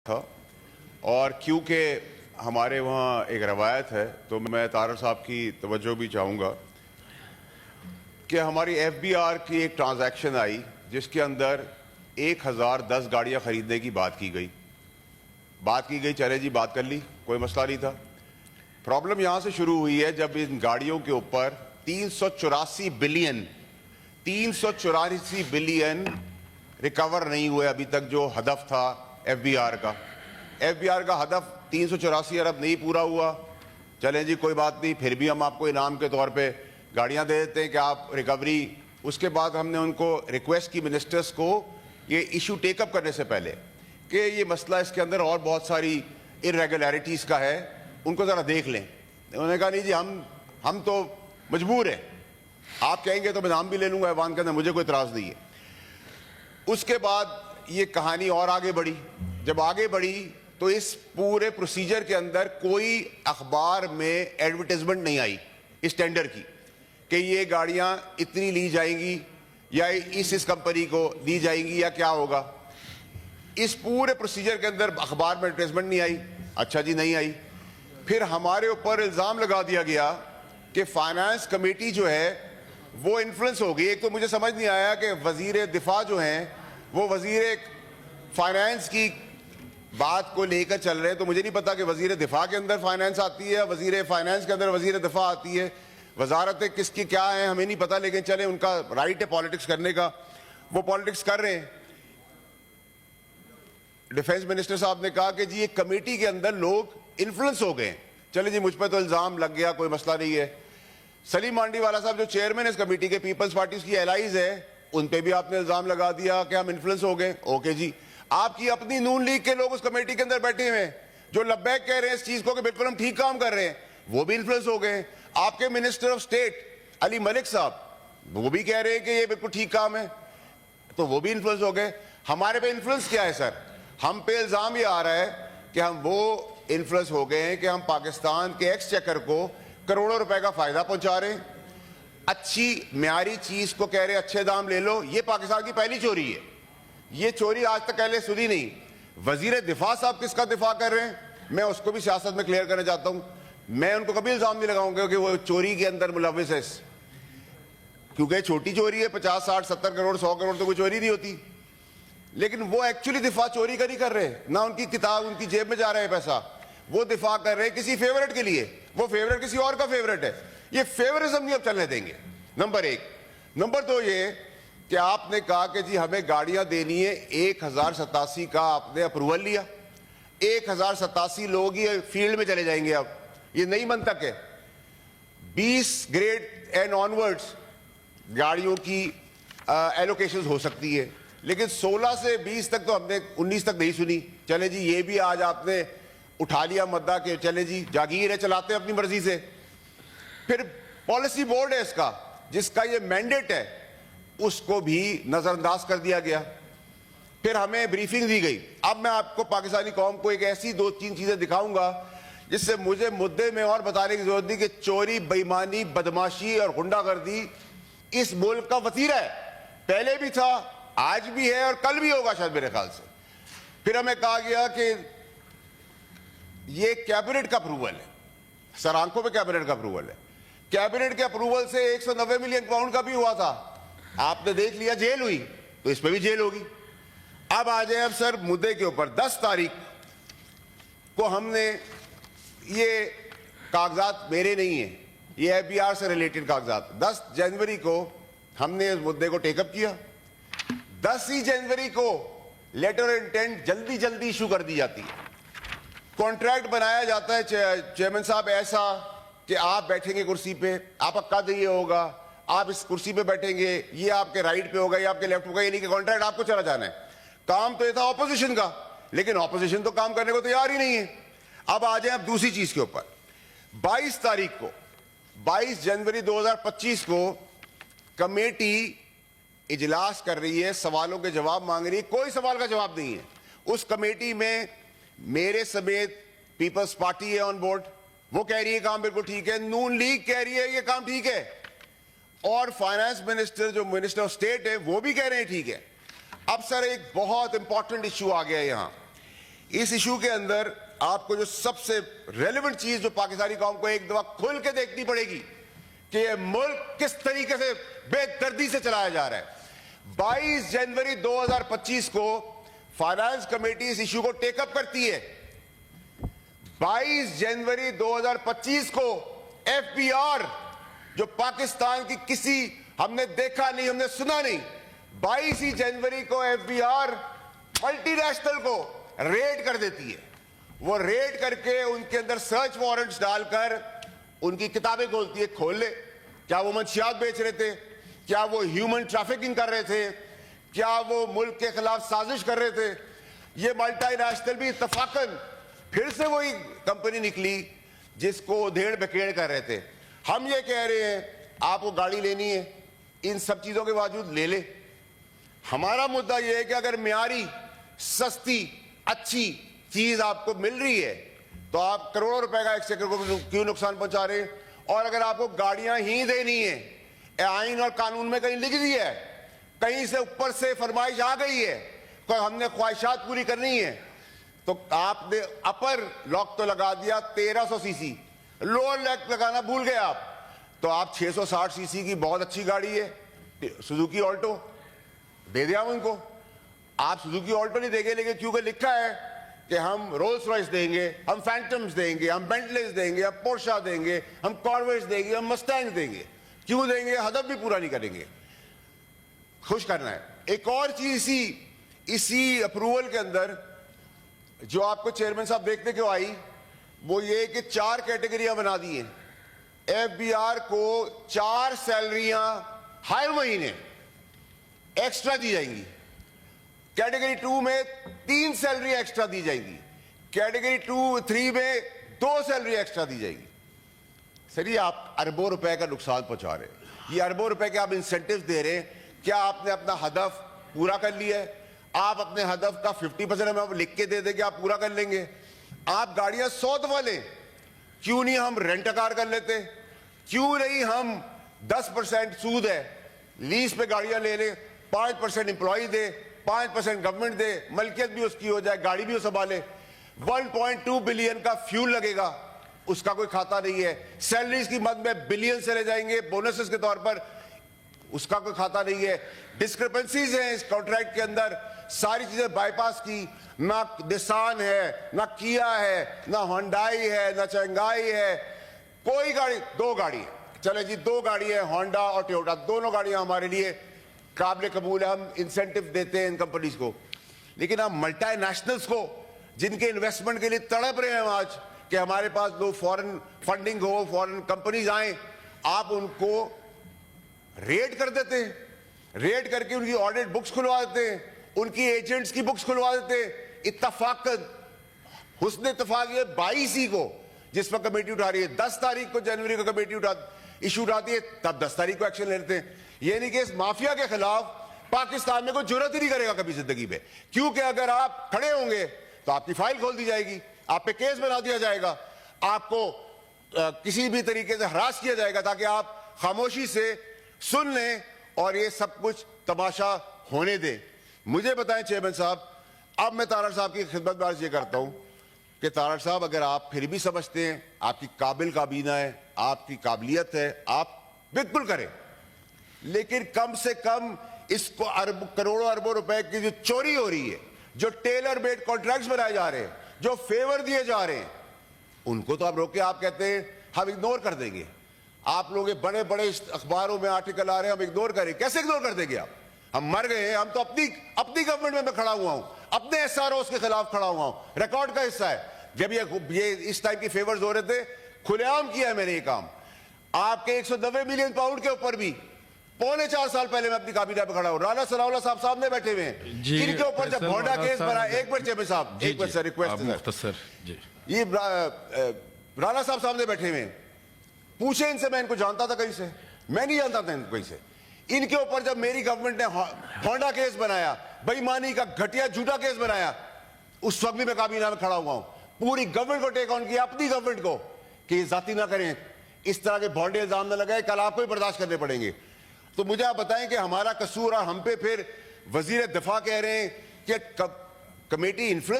था। और क्योंकि हमारे वहाँ एक रवायत है तो मैं तारड़ साहब की तवज्जो भी चाहूँगा कि हमारी FBR की एक ट्रांजैक्शन आई जिसके अंदर 1010 गाड़ियाँ ख़रीदने की बात की गई। चले जी, बात कर ली, कोई मसला नहीं था। प्रॉब्लम यहाँ से शुरू हुई है जब इन गाड़ियों के ऊपर 384 बिलियन रिकवर नहीं हुए अभी तक, जो हदफ था FBR का हदफ 384 अरब नहीं पूरा हुआ। चलें जी, कोई बात नहीं, फिर भी हम आपको इनाम के तौर पे गाड़ियां दे देते हैं कि आप रिकवरी। उसके बाद हमने उनको रिक्वेस्ट की मिनिस्टर्स को ये इशू टेकअप करने से पहले कि ये मसला इसके अंदर और बहुत सारी इरेगुलरिटीज़ का है, उनको ज़रा देख लें। उन्होंने कहा नहीं जी, हम तो मजबूर हैं, आप कहेंगे तो मैं नाम भी ले लूँगा ऐवान के अंदर, मुझे कोई इतराज़ नहीं है। उसके बाद ये कहानी और आगे बढ़ी। जब आगे बढ़ी तो इस पूरे प्रोसीजर के अंदर कोई अखबार में एडवर्टाइजमेंट नहीं आई इस टेंडर की कि ये गाड़ियां इतनी ली जाएंगी या इस कंपनी को दी जाएंगी या क्या होगा। इस पूरे प्रोसीजर के अंदर अखबार में एडवर्टाइजमेंट नहीं आई। अच्छा जी, नहीं आई। फिर हमारे ऊपर इल्ज़ाम लगा दिया गया कि फाइनेंस कमेटी जो है वो इन्फ्लुएंस हो गई। एक तो मुझे समझ नहीं आया कि वजीर दिफा जो हैं वो वजीर फाइनेंस की बात को लेकर चल रहे हैं, तो मुझे नहीं पता कि वजीर दिफा के अंदर फाइनेंस आती है, वजीर फाइनेंस के अंदर वजीर दिफा आती है। वजारतें किसकी क्या है हमें नहीं पता, लेकिन चले उनका राइट है पॉलिटिक्स करने का, वो पॉलिटिक्स कर रहे हैं। डिफेंस मिनिस्टर साहब ने कहा कि जी एक कमेटी के अंदर लोग इन्फ्लुएंस हो गए। चले जी, मुझ पर तो इल्जाम लग गया, कोई मसला नहीं है। सलीम मांडीवाला साहब जो चेयरमैन है इस कमेटी के, पीपल्स पार्टी की एलाइज है, उन पे भी आपने इल्जाम लगा दिया कि हम इन्फ्लुएंस हो गए। ओके जी, आपकी अपनी नून लीग के लोग उस कमेटी के अंदर बैठे हुए हैं जो लब्बैक कह रहे हैं इस चीज को कि बिल्कुल हम ठीक काम कर रहे हैं, वो भी इन्फ्लुएंस हो गए। आपके minister of state Ali Malik साहब वो भी कह रहे हैं कि ये बिल्कुल ठीक काम है, तो वो भी इन्फ्लुएंस हो गए। हमारे पे इन्फ्लुएंस क्या है सर? हम पे इल्जाम ये आ रहा है कि हम वो इन्फ्लुएंस हो गए हैं कि हम पाकिस्तान के एक्सचेकर को करोड़ों रुपए का फायदा पहुंचा रहे हैं। अच्छी म्यारी चीज को कह रहे हैं अच्छे दाम ले लो। ये पाकिस्तान की पहली चोरी है। ये चोरी आज तक पहले सुनी नहीं। वजीर दिफा साहब किसका दिफा कर रहे हैं, मैं उसको भी सियासत में क्लियर करना चाहता हूं। मैं उनको कभी इल्जाम नहीं लगाऊंगा कि वो चोरी के अंदर मुलविस है, क्योंकि छोटी चोरी है, 50, 60, 70 करोड़, 100 करोड़ तो कोई चोरी नहीं होती। लेकिन वो एक्चुअली दिफा चोरी का नहीं कर रहे, ना उनकी किताब उनकी जेब में जा रहा है पैसा, वो दिफा कर रहे हैं किसी फेवरेट के लिए। वो फेवरेट किसी और का फेवरेट है। ये फेवरिज्म नहीं अब चलने देंगे, नंबर एक। नंबर दो ये कि आपने कहा कि जी हमें गाड़ियां देनी है, 1087 का आपने अप्रूवल लिया, 1087 लोग ही फील्ड में चले जाएंगे। अब ये नई मंतक है। 20 ग्रेड एंड ऑनवर्ड्स गाड़ियों की एलोकेशन हो सकती है, लेकिन 16 से 20 तक तो हमने 19 तक नहीं सुनी। चले जी, ये भी आज आपने उठा लिया मुद्दा कि चले जी जागीर है, चलाते हैं अपनी मर्जी से। फिर पॉलिसी बोर्ड है इसका, जिसका ये मैंडेट है, उसको भी नजरअंदाज कर दिया गया। फिर हमें ब्रीफिंग दी गई। अब मैं आपको पाकिस्तानी कौम को एक ऐसी 2-3 चीजें दिखाऊंगा जिससे मुझे मुद्दे में और बताने की जरूरत नहीं कि चोरी, बेईमानी, बदमाशी और गुंडागर्दी इस मुल्क का वतीरा है। पहले भी था, आज भी है और कल भी होगा शायद, मेरे ख्याल से। फिर हमें कहा गया कि ये कैबिनेट का अप्रूवल है, सर आंखों पे कैबिनेट का अप्रूवल है। कैबिनेट के अप्रूवल से 190 मिलियन पाउंड का भी हुआ था, आपने देख लिया, जेल हुई, तो इसमें भी जेल होगी। अब आ जाए अब सर मुद्दे के ऊपर। 10 तारीख को हमने, ये कागजात मेरे नहीं है, ये FBR से रिलेटेड कागजात, 10 जनवरी को हमने इस मुद्दे को टेकअप किया। 10 ही जनवरी को लेटर इंटेंट जल्दी इशू कर दी जाती है। कॉन्ट्रैक्ट बनाया जाता है चेयरमैन साहब ऐसा कि आप बैठेंगे कुर्सी पे, आपका कद ये होगा, आप इस कुर्सी पे बैठेंगे, ये आपके राइट पे होगा, ये आपके लेफ्ट होगा, ये नहीं कि कॉन्ट्रैक्ट आपको चला जाना है। काम तो ये था ऑपोजिशन का, लेकिन ऑपोजिशन तो काम करने को तैयार ही नहीं है। अब आ जाए अब दूसरी चीज के ऊपर। 22 तारीख को, 22 जनवरी 2025 को कमेटी इजलास कर रही है, सवालों के जवाब मांग रही है। कोई सवाल का जवाब नहीं है। उस कमेटी में मेरे समेत पीपल्स पार्टी है ऑन बोर्ड, वो कह रही है काम बिल्कुल ठीक है, नून लीग कह रही है ये काम ठीक है, और फाइनेंस मिनिस्टर जो मिनिस्टर ऑफ स्टेट है वो भी कह रहे हैं ठीक है। अब सर एक बहुत इंपॉर्टेंट इश्यू आ गया यहां। इस इशू के अंदर आपको जो सबसे रेलेवेंट चीज जो पाकिस्तानी कौम को एक दफा खुल के देखनी पड़ेगी कि ये मुल्क किस तरीके से बेदर्दी से चलाया जा रहा है। 22 जनवरी 2025 को फाइनेंस कमेटी इस इशू को टेकअप करती है। 22 जनवरी 2025 को एफबीआर, जो पाकिस्तान की किसी हमने देखा नहीं, हमने सुना नहीं, 22 जनवरी को एफबीआर मल्टीनेशनल को रेड कर देती है। वो रेड करके उनके अंदर सर्च वारंट्स डालकर उनकी किताबें खोलती है। खोल ले, क्या वो मंशियात बेच रहे थे, क्या वो ह्यूमन ट्रैफिकिंग कर रहे थे, क्या वो मुल्क के खिलाफ साजिश कर रहे थे। ये मल्टीनेशनल भी इत्तफाकन फिर से वही कंपनी निकली जिसको उधेड़ बखेड़ कर रहे थे। हम ये कह रहे हैं आपको गाड़ी लेनी है, इन सब चीजों के बावजूद ले ले। हमारा मुद्दा यह है कि अगर मियारी, सस्ती, अच्छी चीज आपको मिल रही है तो आप करोड़ों रुपए का एक सेक्टर को क्यों नुकसान पहुंचा रहे हैं। और अगर आपको गाड़ियां ही देनी है, आइन और कानून में कहीं लिख दी है, कहीं से ऊपर से फरमाइश आ गई है, कोई हमने ख्वाहिशात पूरी करनी है, तो आपने अपर लॉक तो लगा दिया 1300 सीसी, लोअर लॉक लगाना भूल गए आप। तो आप 660 सीसी की बहुत अच्छी गाड़ी है सुजुकी ऑल्टो दे दिया उनको। आप सुजुकी ऑल्टो नहीं देंगे, लेकिन क्योंकि लिखा है कि हम रोल्स रॉयस देंगे, हम फैंटम्स देंगे, हम बेंटलेस देंगे, हम पोर्शा देंगे, हम कॉर्वेट्स देंगे, हम मस्टैंग देंगे। क्यों देंगे? हदफ भी पूरा नहीं करेंगे, खुश करना है। एक और चीज इसी अप्रूवल के अंदर जो आपको चेयरमैन साहब देखते क्यों आई, वो ये कि 4 कैटेगरियां बना दी हैं। एफबीआर को 4 सैलरियां हर महीने एक्स्ट्रा दी जाएंगी। कैटेगरी 2 में 3 सैलरी एक्स्ट्रा दी जाएंगी। कैटेगरी 3 में 2 सैलरी एक्स्ट्रा दी जाएगी। सर, ये आप अरबों रुपए का नुकसान पहुंचा रहे हैं। ये अरबों रुपए के आप इंसेंटिव दे रहे हैं। क्या आपने अपना हदफ पूरा कर लिया है? आप अपने हदफ का 50% हमें लिख के दे देंगे, आप पूरा कर लेंगे। आप गाड़ियां 100 दफा लें, क्यों नहीं हम रेंट कार कर लेते? क्यों नहीं हम 10% सूद है लीज पे गाड़ियां ले लें, 5% एम्प्लॉय दे, 5% गवर्नमेंट दे, मलकियत भी उसकी हो जाए, गाड़ी भी वो संभाले। 1.2 बिलियन का फ्यूल लगेगा, उसका कोई खाता नहीं है। सैलरीज की मद में बिलियन चले जाएंगे बोनसेस के तौर पर, उसका कोई खाता नहीं है। डिस्क्रिपेंसीज हैं इस कॉन्ट्रैक्ट के अंदर, सारी चीजें बाईपास की। ना निसान है, ना किया है, ना होंडाई है, ना चंगाई है, कोई गाड़ी। 2 गाड़ी है, चले जी 2 गाड़ी है, होंडा और टोयोटा, दोनों गाड़ियां हमारे लिए काबिल कबूल है। हम इंसेंटिव देते हैं इन कंपनीज को, लेकिन हम मल्टीनेशनल्स को जिनके इन्वेस्टमेंट के लिए तड़प रहे हैं आज कि हमारे पास लो फॉरेन फंडिंग हो, फॉरेन कंपनीज आए, आप उनको रेड कर देते हैं। रेड करके उनकी ऑडिट बुक्स खुलवा देते हैं, उनकी एजेंट्स की बुक्स खुलवा देते हैं। इत्तफाकन हुस्न इत्तफाक ये 22 को जिस पर कमेटी उठा रही है, 10 तारीख को जनवरी को कमेटी इशू उठाती है, तब 10 तारीख को एक्शन लेते हैं। ये नहीं कि इस माफिया के खिलाफ पाकिस्तान में कोई जुर्रत ही नहीं करेगा कभी जिंदगी में, क्योंकि अगर आप खड़े होंगे तो आपकी फाइल खोल दी जाएगी, आप पे केस बना दिया जाएगा, आपको किसी भी तरीके से हरास किया जाएगा ताकि आप खामोशी से सुन लें और ये सब कुछ तमाशा होने दें। मुझे बताएं चेयरमैन साहब, अब मैं तारड़ साहब की खिदमत में अर्ज ये करता हूं कि तारड़ साहब, अगर आप फिर भी समझते हैं आपकी काबिल काबीना है, आपकी काबिलियत है, आप बिल्कुल करें, लेकिन कम से कम इसको करोड़ों अरबों रुपए की जो चोरी हो रही है, जो टेलर मेड कॉन्ट्रैक्ट्स बनाए जा रहे हैं, जो फेवर दिए जा रहे हैं, उनको तो आप रोके। आप कहते हैं हम इग्नोर कर देंगे। आप लोग बड़े बड़े अखबारों में आर्टिकल आ रहे हैं, हम इग्नोर करें। कैसे इग्नोर कर देंगे आप? हम मर गए हैं। हम तो अपनी गवर्नमेंट में मैं खड़ा हुआ हूं, अपने एसआरओ के खिलाफ खड़ा हुआ हूं, रिकॉर्ड का हिस्सा है। जब ये इस टाइप की फेवर्स हो रहे थे, खुलेआम किया है मैंने ये काम। आपके 190 मिलियन पाउंड के ऊपर भी 3.25 साल पहले मैं अपनी काबीना पे खड़ा हूं। राना सनाउल्लाह साहब सामने बैठे हुए हैं, इनके ऊपर जब भोंडा केस बना, एक मिनट चेयरमैन साहब, एक मिनट सर, रिक्वेस्ट है, ये राना साहब सामने बैठे हुए हैं, पूछे इनसे, मैं इनको जानता था कहीं से? मैं नहीं जानता था इनको कहीं से। इनके ऊपर जब मेरी गवर्नमेंट ने होंडा केस बनाया, बेईमानी का घटिया झूठा केस बनाया, उस वक्त भी मैं काबीना में खड़ा हुआ हूं। पूरी गवर्नमेंट को टेक ऑन किया, अपनी गवर्नमेंट को, कि जाती ना करें, इस तरह के भोंडे इल्जाम न लगाए, कल आपको ही बर्दाश्त करने पड़ेंगे। तो मुझे आप बताएं कि हमारा कसूर, और हम पे फिर वजीर दिफा कह रहे हैं कि कमेटी इन्फ्लुएंस